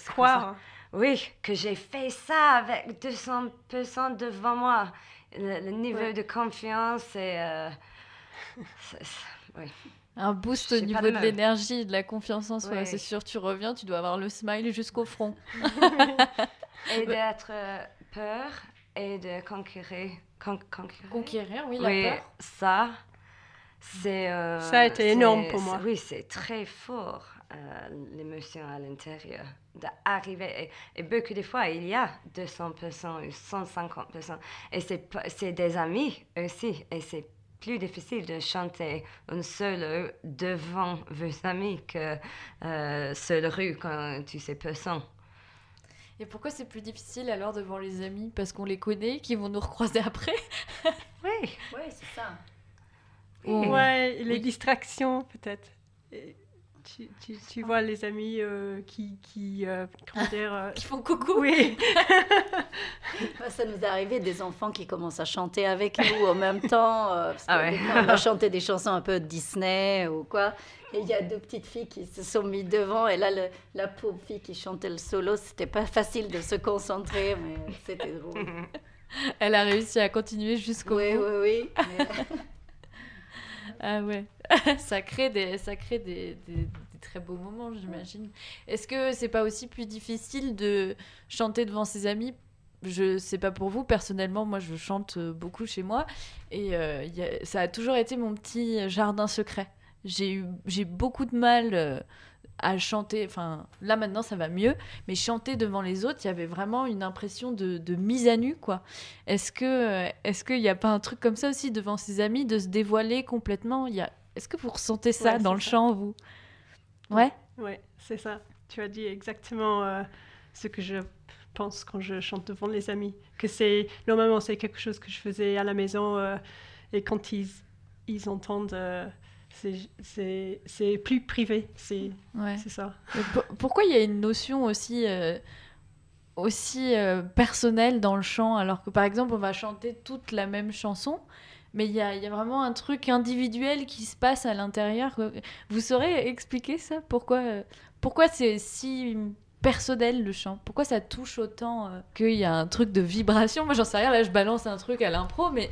croire. Oui, que j'ai fait ça avec 200% devant moi. Le niveau de confiance et un boost au niveau de l'énergie, de la confiance en soi. C'est sûr, tu reviens, tu dois avoir le smile jusqu'au front. Et d'être peur et de conquérir. Conquérir, oui, la peur. Ça a été énorme pour moi. Oui, c'est très fort, l'émotion à l'intérieur. D'arriver, et beaucoup de fois, il y a 200% ou 150%. Et c'est des amis aussi. Et c'est plus difficile de chanter un solo devant vos amis que seul rue quand tu sais % Et pourquoi c'est plus difficile alors devant les amis? Parce qu'on les connaît, qu'ils vont nous recroiser après? Oui, c'est ça. Ouais, les distractions peut-être. Tu vois les amis qui font coucou. Oui. Ça nous est arrivé des enfants qui commencent à chanter avec nous en même temps. Parce que des fois, on a chanté des chansons un peu Disney ou quoi. Et il y a 2 petites filles qui se sont mises devant. Et là, la pauvre fille qui chantait le solo, c'était pas facile de se concentrer, mais c'était drôle. Elle a réussi à continuer jusqu'au bout. Oui. Mais... Ah ouais, ça crée des très beaux moments, j'imagine. Est-ce que c'est pas aussi plus difficile de chanter devant ses amis? Je sais pas pour vous, personnellement, moi je chante beaucoup chez moi et ça a toujours été mon petit jardin secret. j'ai beaucoup de mal à chanter. Enfin, là maintenant ça va mieux, mais chanter devant les autres, il y avait vraiment une impression de mise à nu, quoi. Est-ce qu'il n'y a pas un truc comme ça aussi devant ses amis, de se dévoiler complètement? Est-ce que vous ressentez ça dans le chant, vous? Ouais. Ouais, c'est ça. Tu as dit exactement ce que je pense quand je chante devant les amis. Que normalement, c'est quelque chose que je faisais à la maison et quand ils entendent, c'est plus privé. C'est ça. Pourquoi il y a une notion aussi personnelle dans le chant, alors que par exemple, on va chanter toute la même chanson, mais il y a vraiment un truc individuel qui se passe à l'intérieur. Vous saurez expliquer ça? Pourquoi c'est si personnel, le chant? Pourquoi ça touche autant qu'il y a un truc de vibration? Moi, j'en sais rien, là, je balance un truc à l'impro, mais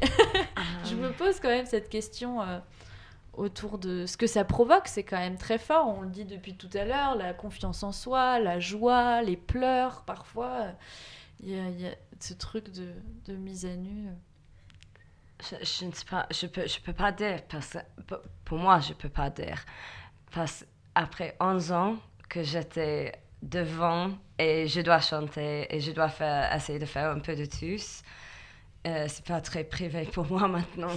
je me pose quand même cette question autour de ce que ça provoque. C'est quand même très fort, on le dit depuis tout à l'heure, la confiance en soi, la joie, les pleurs, parfois. Il y a ce truc de mise à nu. Je ne sais pas, je peux pas dire, parce que pour moi, je peux pas dire. Parce qu'après 11 ans que j'étais devant et je dois chanter et je dois essayer de faire un peu de tous, c'est pas très privé pour moi maintenant.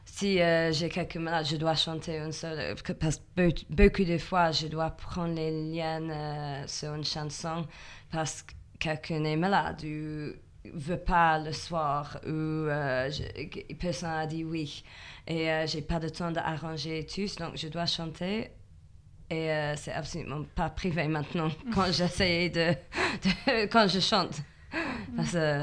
Si j'ai quelques malades, je dois chanter une seule, parce que beaucoup de fois, je dois prendre les liens sur une chanson parce que quelqu'un est malade ou veut pas le soir ou personne a dit oui et j'ai pas de temps d'arranger tous, donc je dois chanter et c'est absolument pas privé maintenant quand j'essaie quand je chante parce que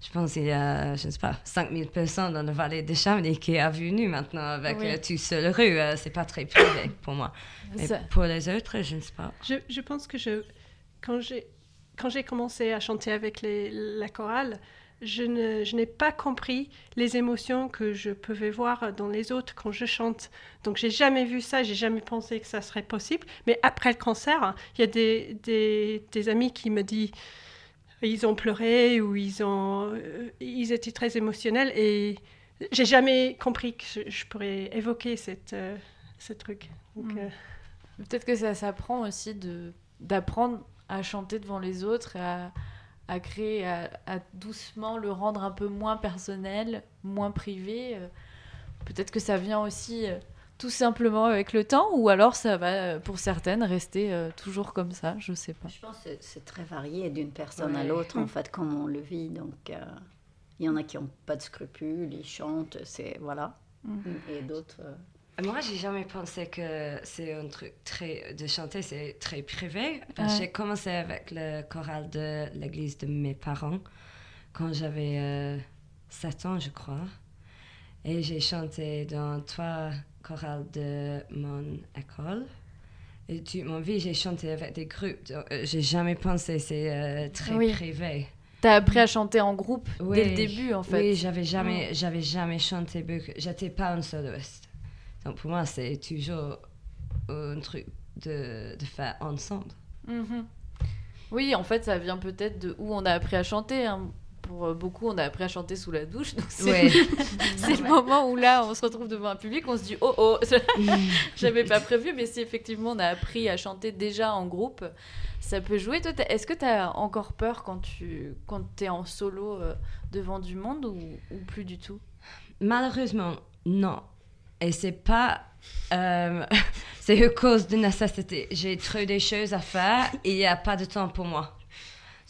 je pense qu'il y a, je ne sais pas, 5000 personnes dans la vallée de Chamonix qui est venu maintenant avec tout sur la rue. C'est pas très privé pour moi. Mais pour les autres, je ne sais pas. Je pense que quand j'ai commencé à chanter avec la chorale, je n'ai pas compris les émotions que je pouvais voir dans les autres quand je chante. Donc, j'ai jamais vu ça, j'ai jamais pensé que ça serait possible. Mais après le concert, il y a des amis qui me disent ils ont pleuré ou ils étaient très émotionnels et j'ai jamais compris que je pourrais évoquer ce truc. Donc, peut-être que ça s'apprend aussi d'apprendre à chanter devant les autres, à créer, à doucement le rendre un peu moins personnel, moins privé. Peut-être que ça vient aussi tout simplement avec le temps, ou alors ça va, pour certaines, rester toujours comme ça, je sais pas. Je pense que c'est très varié d'une personne à l'autre, en fait, comme on le vit. Donc, il y en a qui n'ont pas de scrupules, ils chantent, voilà. Et d'autres... Moi, j'ai jamais pensé que c'est un truc de chanter, c'est très privé. J'ai commencé avec le choral de l'église de mes parents quand j'avais 7 ans, je crois. Et j'ai chanté dans 3 chorales de mon école. Et toute ma vie, j'ai chanté avec des groupes. Donc, j'ai jamais pensé que c'est très privé. T'as appris à chanter en groupe dès le début, en fait. Oui, j'avais jamais chanté beaucoup. J'étais pas un soloiste. Donc pour moi, c'est toujours un truc de faire ensemble. Mm-hmm. Oui, en fait, ça vient peut-être de où on a appris à chanter. Hein. Pour beaucoup, on a appris à chanter sous la douche. Donc c'est le moment où là, on se retrouve devant un public, on se dit « Oh, j'avais pas prévu », mais si effectivement on a appris à chanter déjà en groupe, ça peut jouer. Toi, est-ce que tu as encore peur quand t'es en solo devant du monde ou plus du tout? Malheureusement, non. Et c'est pas... c'est à cause de nécessité. J'ai trop de choses à faire et il n'y a pas de temps pour moi.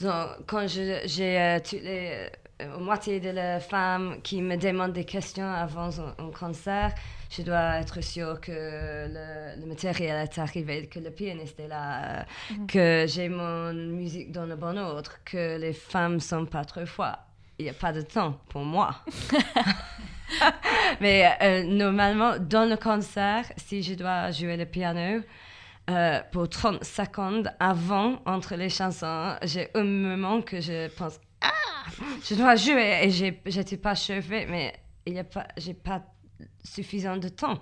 Donc, quand j'ai toutes les moitié de les femmes qui me demandent des questions avant un concert, je dois être sûre que le matériel est arrivé, que le pianiste est là, que j'ai mon musique dans le bon ordre, que les femmes ne sont pas trop froides. Il n'y a pas de temps pour moi. Mais normalement, dans le concert, si je dois jouer le piano, pour 30 secondes avant, entre les chansons, j'ai un moment que je pense « Ah, je dois jouer !» Et je n'étais pas chauffée, mais j'ai pas suffisant de temps.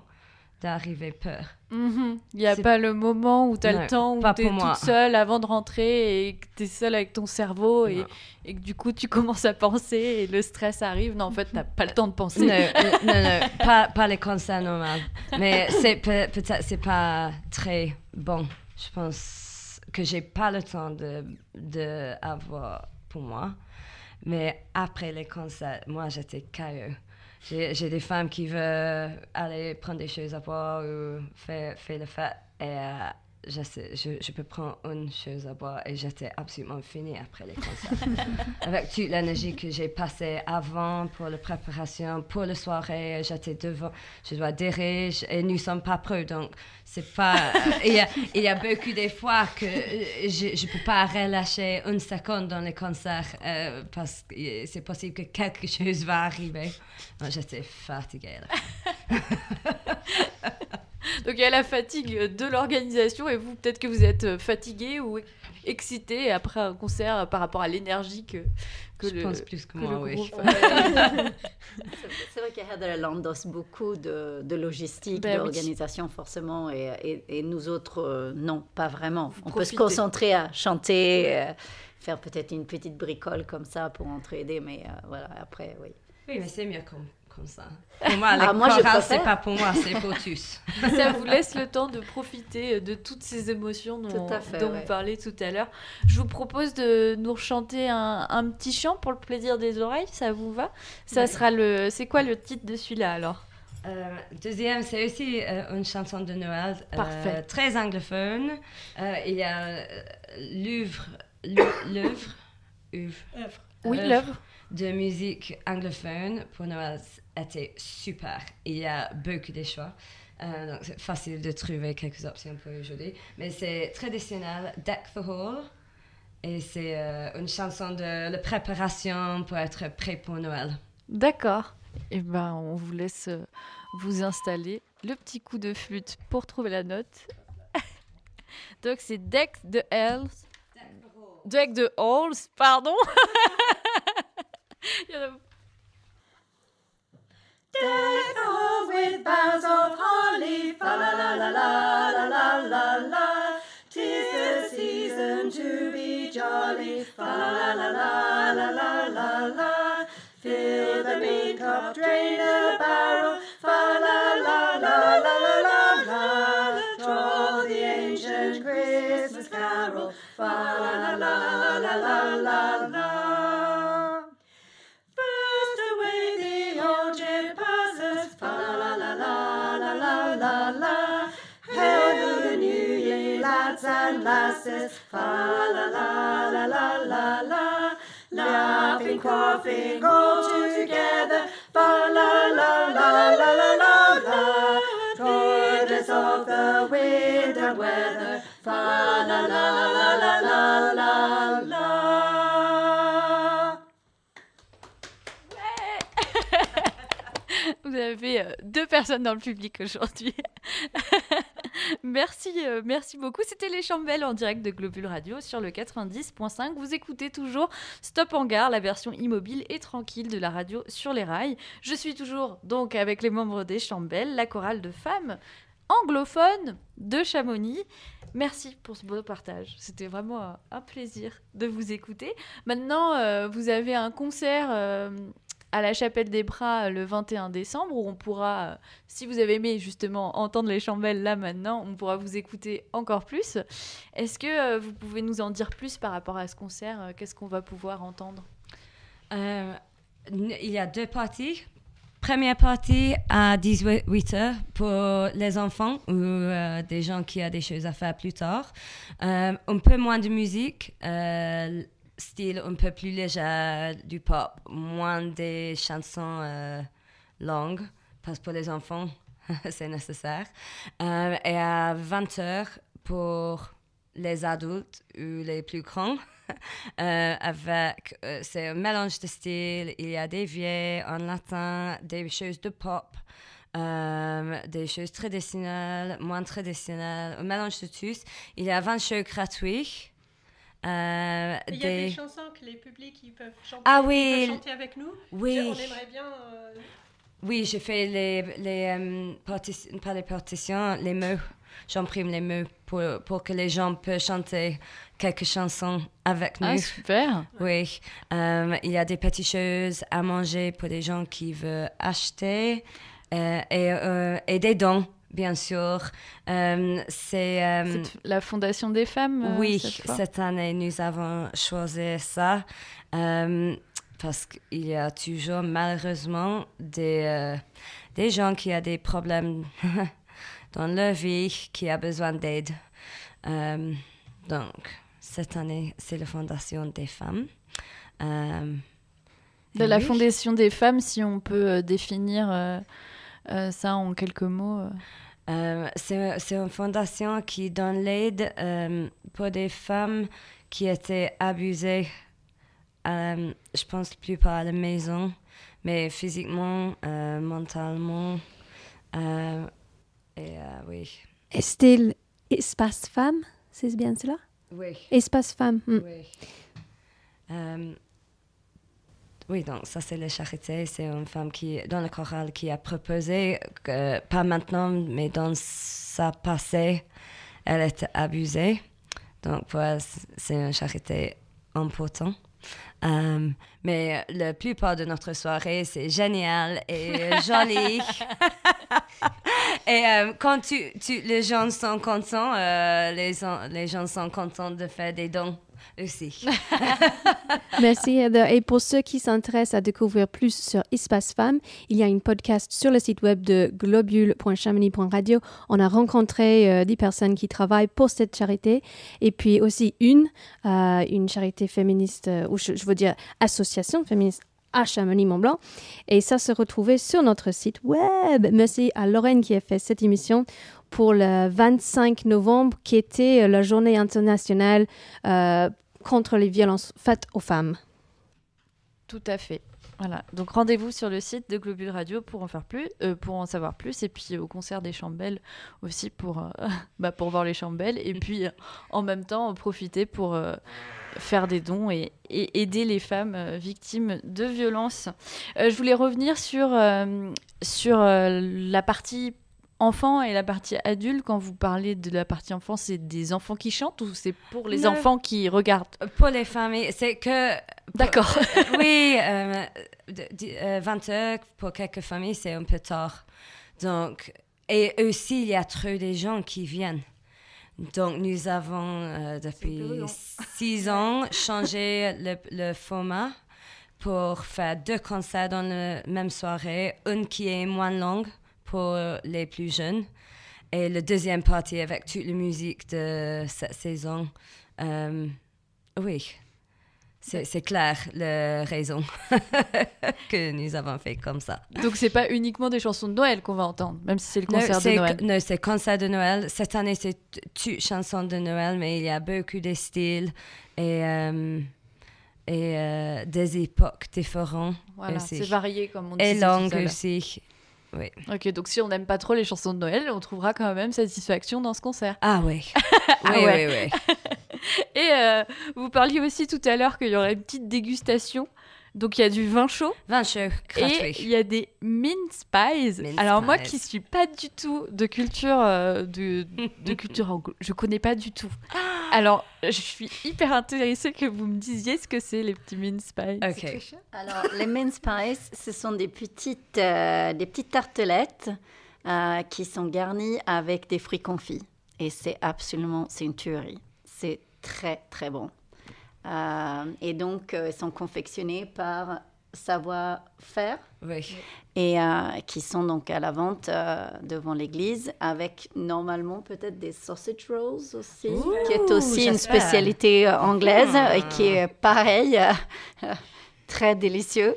d'arriver peur. Il n'y a pas le moment où tu as le temps, où tu es toute seule avant de rentrer et que tu es seule avec ton cerveau et que du coup tu commences à penser et le stress arrive. Non, en fait, tu n'as pas le temps de penser. Non, pas les concerts normaux. Mais peut-être c'est pas très bon. Je pense que j'ai pas le temps de avoir pour moi. Mais après les concerts, moi j'étais KO. J'ai des femmes qui veulent aller prendre des choses à boire ou faire le fête. Et je peux prendre une chose à boire et j'étais absolument finie après les concerts. Avec toute l'énergie que j'ai passée avant pour la préparation, pour la soirée, j'étais devant, je dois diriger et nous ne sommes pas prêts. Donc, c'est pas... il y a beaucoup de fois que je ne peux pas relâcher une seconde dans les concerts parce que c'est possible que quelque chose va arriver. Donc, j'étais fatiguée. Donc il y a la fatigue de l'organisation et vous, peut-être que vous êtes fatigué ou excité après un concert par rapport à l'énergie que je pense plus que moi, oui. C'est vrai que Heather, elle endosse beaucoup de logistique, d'organisation forcément, et nous autres, non, pas vraiment. On peut se concentrer à chanter, faire peut-être une petite bricole comme ça pour entraider, mais voilà, après, oui. Oui, mais c'est mieux comme ça. Pour moi, les chorales, c'est pas pour moi, c'est pour tous. Ça vous laisse le temps de profiter de toutes ces émotions dont vous parlez tout à l'heure. Je vous propose de nous chanter un petit chant pour le plaisir des oreilles, ça vous va? Ça sera c'est quoi le titre de celui-là alors? Deuxième, c'est aussi une chanson de Noël, très anglophone. Il y a l'œuvre de musique anglophone pour Noël était super. Il y a beaucoup de choix. Donc c'est facile de trouver quelques options pour aujourd'hui. Mais c'est traditionnel, Deck the Hall. Et c'est une chanson de la préparation pour être prêt pour Noël. D'accord. Eh ben, on vous laisse vous installer. Le petit coup de flûte pour trouver la note. Donc c'est Deck the Halls. Deck the Halls, pardon. Deck the halls with boughs of holly, fa la la la la la la la la. 'Tis the season to be jolly, fa la la la la la la la. Fill the big cup, drain a barrel, fa la la la la la la la. Draw the ancient Christmas carol, fa la la la la la la la. First away the old jet passes, fa la la la la la la la. Hail the new year, lads and lasses, fa la la la la la la. Laughing, quaffing, all together, fa la la la la la la la. Regardless of the wind and weather, fa la la la la la la la. Vous avez 2 personnes dans le public aujourd'hui. Merci beaucoup. C'était les Chambelles en direct de Globule Radio sur le 90.5. Vous écoutez toujours Stop en Gare, la version immobile et tranquille de la radio sur les rails. Je suis toujours donc avec les membres des Chambelles, la chorale de femmes anglophones de Chamonix. Merci pour ce beau partage. C'était vraiment un plaisir de vous écouter. Maintenant, vous avez un concert à la Chapelle des Bras le 21 décembre où on pourra, si vous avez aimé justement entendre les Chambelles là maintenant, on pourra vous écouter encore plus. Est-ce que vous pouvez nous en dire plus par rapport à ce concert? Qu'est-ce qu'on va pouvoir entendre? Il y a 2 parties. Première partie à 18h pour les enfants ou des gens qui ont des choses à faire plus tard. Un peu moins de musique. Style un peu plus léger du pop, moins des chansons longues, parce que pour les enfants, c'est nécessaire. Et à 20h, pour les adultes ou les plus grands, c'est un mélange de styles. Il y a des vieilles en latin, des choses de pop, des choses traditionnelles, moins traditionnelles, un mélange de tous. Il y a 20 shows gratuits. Il y a des chansons que les publics ils peuvent chanter, peuvent chanter avec nous. Oui. On aimerait bien Oui, je fais pas les partitions, les mots. J'imprime les mots pour que les gens puissent chanter quelques chansons avec nous. Ah, super. Oui, il y a des petites choses à manger pour les gens qui veulent acheter et des dons, bien sûr. C'est la Fondation des femmes. oui, cette fois. cette année, nous avons choisi ça parce qu'il y a toujours, malheureusement, des gens qui ont des problèmes dans leur vie, qui ont besoin d'aide. Donc, cette année, c'est la Fondation des femmes. De la Fondation des femmes, si on peut définir ça en quelques mots. C'est une fondation qui donne l'aide pour des femmes qui étaient abusées, je pense, plus pas à la maison, mais physiquement, mentalement. Oui. Est-ce Espace Femmes, c'est bien cela? Oui. Espace Femmes. Oui. Oui, donc ça c'est la charité. C'est une femme dans le choral qui a proposé, pas maintenant, mais dans sa passé, elle était abusée. Donc pour elle, c'est une charité importante. Mais la plupart de notre soirée, c'est génial et joli. Et quand les gens sont contents, les gens sont contents de faire des dons aussi. Merci Heather. Et pour ceux qui s'intéressent à découvrir plus sur Espace Femmes, il y a une podcast sur le site web de globule.chamonix.radio. On a rencontré 10 personnes qui travaillent pour cette charité et puis aussi une charité féministe, ou je veux dire association féministe à Chamonix-Mont-Blanc. Et ça se retrouvait sur notre site web. Merci à Lorraine qui a fait cette émission pour le 25 novembre, qui était la journée internationale contre les violences faites aux femmes. Tout à fait. Voilà. Donc rendez-vous sur le site de Globule Radio pour en savoir plus, et puis au concert des Chambelles aussi pour voir les Chambelles, et puis en même temps profiter pour faire des dons et aider les femmes victimes de violences. Je voulais revenir sur la partie enfant et la partie adulte. Quand vous parlez de la partie enfant, c'est des enfants qui chantent ou c'est pour les enfants qui regardent? Pour les familles, c'est que... D'accord. Oui, 20 heures pour quelques familles, c'est un peu tard. Donc, et aussi, il y a trop de gens qui viennent. Donc, nous avons, depuis 6 ans, changé le format pour faire 2 concerts dans la même soirée, une qui est moins longue pour les plus jeunes, et la deuxième partie avec toute la musique de cette saison. Oui, c'est clair la raison que nous avons fait comme ça. Donc c'est pas uniquement des chansons de Noël qu'on va entendre, même si c'est le concert de Noël. Non, c'est concert de Noël. Cette année, c'est toutes chansons de Noël, mais il y a beaucoup de styles et des époques différentes. Voilà, aussi. c'est varié comme on dit. Et langues aussi. Oui. Ok, donc si on n'aime pas trop les chansons de Noël, on trouvera quand même satisfaction dans ce concert. Ah oui. Oui. Et vous parliez aussi tout à l'heure qu'il y aurait une petite dégustation. Donc il y a du vin chaud. Vin chaud, gratuit. Et il y a des mince pies. Alors moi qui suis pas du tout de culture de culture, je connais pas du tout. Alors je suis hyper intéressée que vous me disiez ce que c'est les petits mince pies. Ok. Alors les mince pies, ce sont des petites tartelettes qui sont garnies avec des fruits confits. Et c'est une tuerie. C'est très très bon. Et donc, ils sont confectionnés par Savoir-faire. Oui. Et qui sont donc à la vente devant l'église, avec normalement peut-être des sausage rolls aussi, qui est aussi une spécialité anglaise et qui est pareil, très délicieux.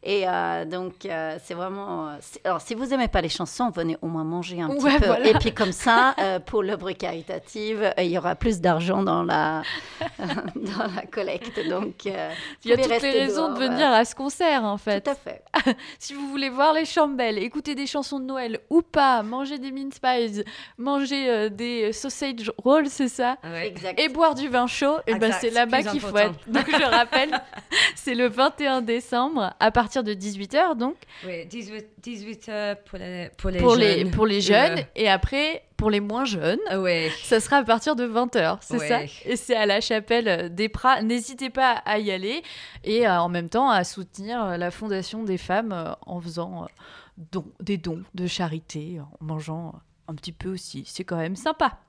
Et donc, c'est vraiment... Alors, si vous n'aimez pas les chansons, venez au moins manger un petit peu. Voilà. Et puis, comme ça, pour l'œuvre caritative, il y aura plus d'argent dans la collecte. Donc, il y a toutes les raisons de venir à ce concert, en fait. Tout à fait. Si vous voulez voir les Chambelles, écouter des chansons de Noël ou pas, manger des mince pies, manger des sausage rolls, c'est ça? Oui. Exact. Et boire du vin chaud, et ben c'est là-bas qu'il faut être. Donc, je rappelle, c'est le 21 décembre, à partir partir de 18h, donc. Oui, 18h pour les jeunes. Et après, pour les moins jeunes, Oui. ça sera à partir de 20h, c'est Oui. ça? Et c'est à la chapelle des Pras. N'hésitez pas à y aller et en même temps à soutenir la Fondation des femmes en faisant des dons de charité, en mangeant un petit peu aussi. C'est quand même sympa.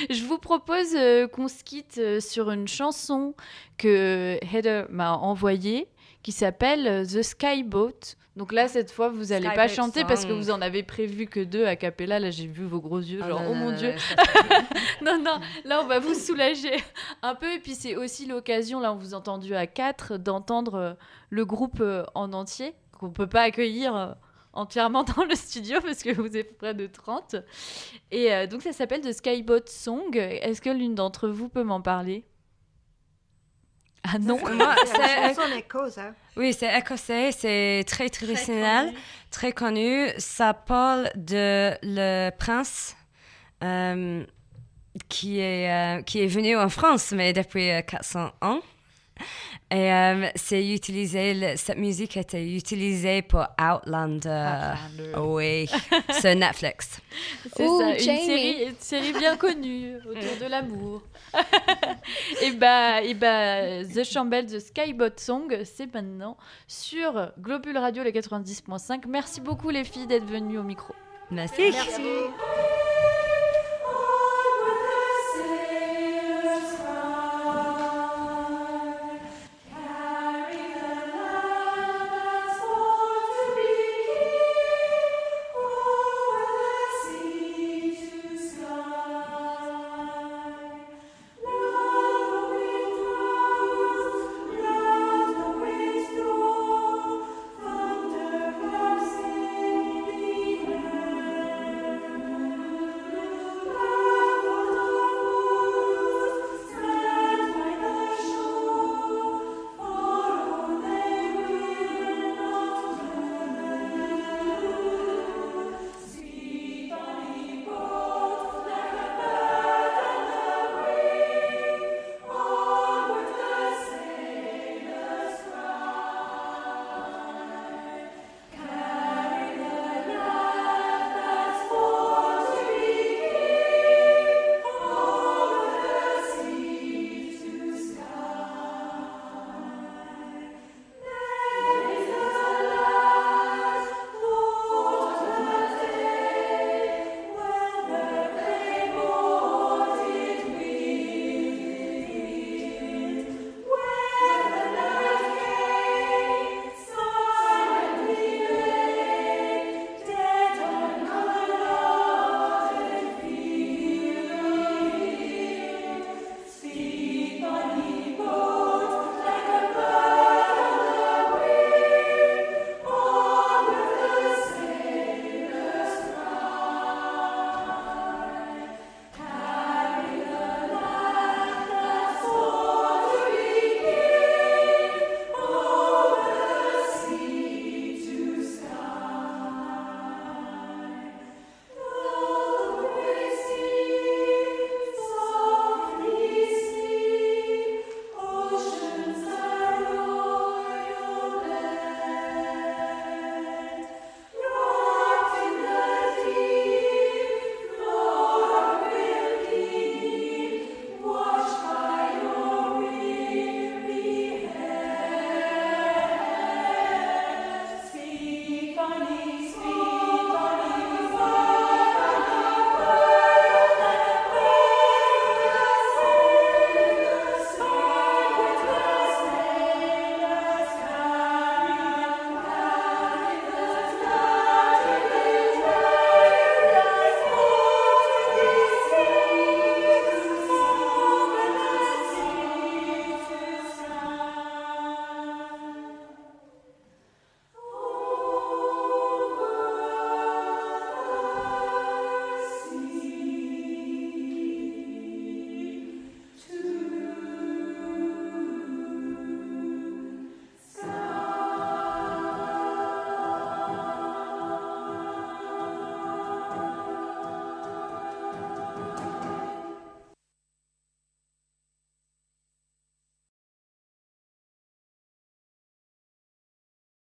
Je vous propose qu'on se quitte sur une chanson que Heather m'a envoyée qui s'appelle The Skyboat. Donc là, cette fois, vous n'allez pas Skyboat chanter song. parce que vous en avez prévu que 2 a cappella. Là, j'ai vu vos gros yeux, genre, oh mon Dieu. Non, là, on va vous soulager un peu. Et puis, c'est aussi l'occasion, là, on vous a entendu à 4, d'entendre le groupe en entier, qu'on ne peut pas accueillir entièrement dans le studio parce que vous êtes près de 30. Et donc, ça s'appelle The Skyboat Song. Est-ce que l'une d'entre vous peut m'en parler? Ah non. Moi, C'est la chanson écosse, hein. Oui, c'est écossais, c'est très traditionnel, très connu. Ça parle de le prince qui est venu en France, mais depuis 400 ans. Et cette musique a été utilisée pour Outlander. Oui, sur Netflix. C'est Ouh, ça, Jamie. une série bien connue autour de l'amour. et bah, The Chamber, The Skyboat Song, c'est maintenant sur Globule Radio, les 90.5. Merci beaucoup les filles d'être venues au micro. Merci. Merci.